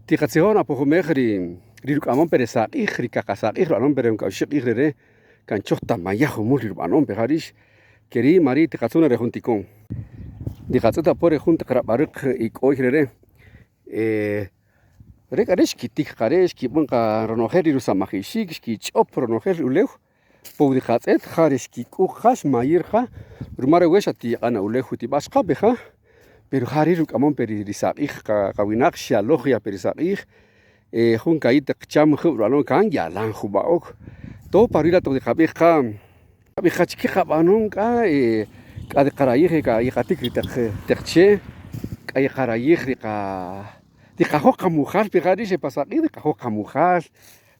Tikatsiona pojomejri riruk'amon peresaq'ij rikaqasaq'ij rub'anon perenkawxiq'ij rere kanchoj tamayaj jumul rirub'anon pejarix keri mari tikatzuna rejuntikon dikatz'uta po rejun taqrab'ariq ik'o'y rere re'k'ari xkitik qare xkib'anqa ronojel rirusamajixik xkich'op ronojel ri ulew powdiqatz'et ja ri xkik'uj ja xmayir ja ruma re wex ati'aq'ana ulew tib'axqape ja pero ja ri ruk'amon perisaq'ij qawinaq xyaloj yaperisaq'ij jun kayit qcham jub' rub'anon kan yalan jub'a'ok to parila todiqab'ij qa qab'ij ja chiki qab'anon k'a k'adiqarayij kayiqatik teqche k'ayiqarayij diqajoj qamujal pejarix pasaq'ij diqajoj qamujal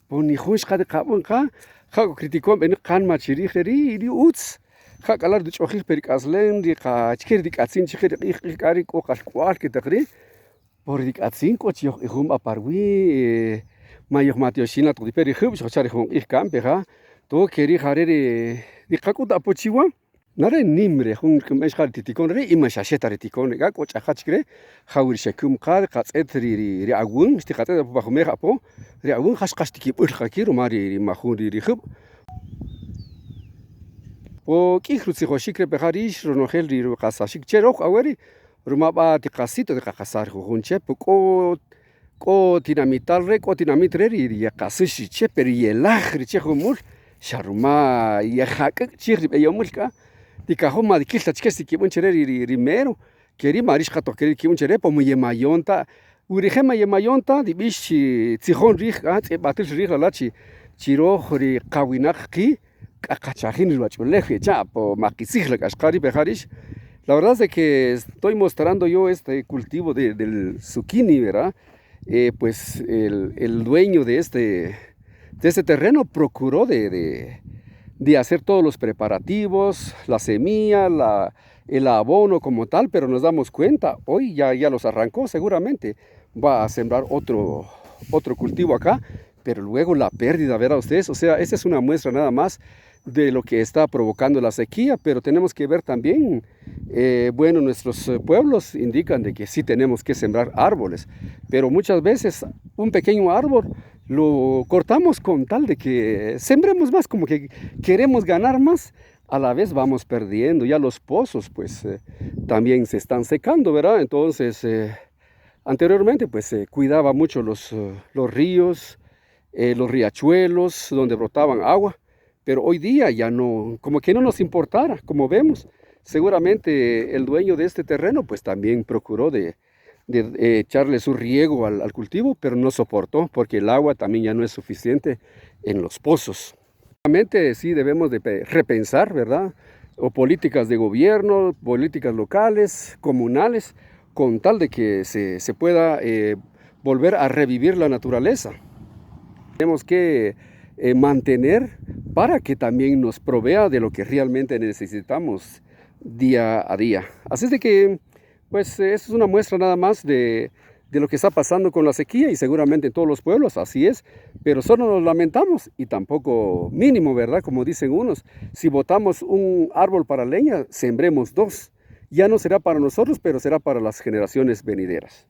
poni jun xqadiqab'an qa ja kukritikon b'enaq qan ma chirij ri utz ja k'alar dich'ojij perik'aslen chiki dik'atzin chiki riq'ij k'a ri k'o qalk'wal ketaq ri por dik'atzin k'o chi ojq'ijun b'aparwi mayojmatioxin la todipe ri jub' xojcha ri jonq'ij kanpe ja to keri ja re ri qak'uta apochiwan nare nim re jun rk'umb'en xqa rititikon re ima xaxeta ritikon re k'o ch'aja chik re ja wirxekum qa qatz'et ri awun xtiqatz'et pajumej apo ri awun ja xqaxtikib'ul qaki ruma ri majun ri jub' po k'ij rutzijoxik re pejarix ronojel ri ruqasaxik che roj aweri ruma b'a tiqasito tiqaqasaj jujun che po k'o tinamital re k'o tinamit re ri yaqasix che pero yelaj ri che jumul xa ruma yejak'äk' chij ri b'eyomul k'a tikajoj madikil chike sikib'un che re ri mero keri mari xqatoj keri kib'un che re po mayemayon ta wirije mayemayon ta dib'ix tzijon riij k'a tz'ib'atil riij lalal chiroj ri qawinaq qi k'aqachajin rib'ach'ulej cha po maqisij la k'axqaj ri pejarix la verdad es de que estoy mostrando yo este cultivo del zucchini, ¿verdad? Pues el dueño de este terreno procuró de hacer todos los preparativos, la semilla, el abono como tal, pero nos damos cuenta, hoy ya los arrancó seguramente, va a sembrar otro cultivo acá, pero luego la pérdida, ¿verdad ustedes? O sea, esa es una muestra nada más de lo que está provocando la sequía, pero tenemos que ver también, bueno, nuestros pueblos indican de que sí tenemos que sembrar árboles, pero muchas veces un pequeño árbol lo cortamos con tal de que sembremos más, como que queremos ganar más, a la vez vamos perdiendo, ya los pozos pues también se están secando, ¿verdad? Entonces, anteriormente pues se cuidaba mucho los ríos, los riachuelos donde brotaban agua, pero hoy día ya no, como que no nos importara, como vemos. Seguramente el dueño de este terreno pues también procuró de echarle su riego al cultivo, pero no soportó porque el agua también ya no es suficiente en los pozos. Realmente sí debemos de repensar, ¿verdad? O políticas de gobierno, políticas locales, comunales, con tal de que se pueda volver a revivir la naturaleza. Tenemos que mantener para que también nos provea de lo que realmente necesitamos día a día. Así es de que, pues, eso es una muestra nada más de lo que está pasando con la sequía y seguramente en todos los pueblos, así es, pero solo nos lamentamos y tampoco mínimo, ¿verdad? Como dicen unos, si botamos un árbol para leña, sembremos dos. Ya no será para nosotros, pero será para las generaciones venideras.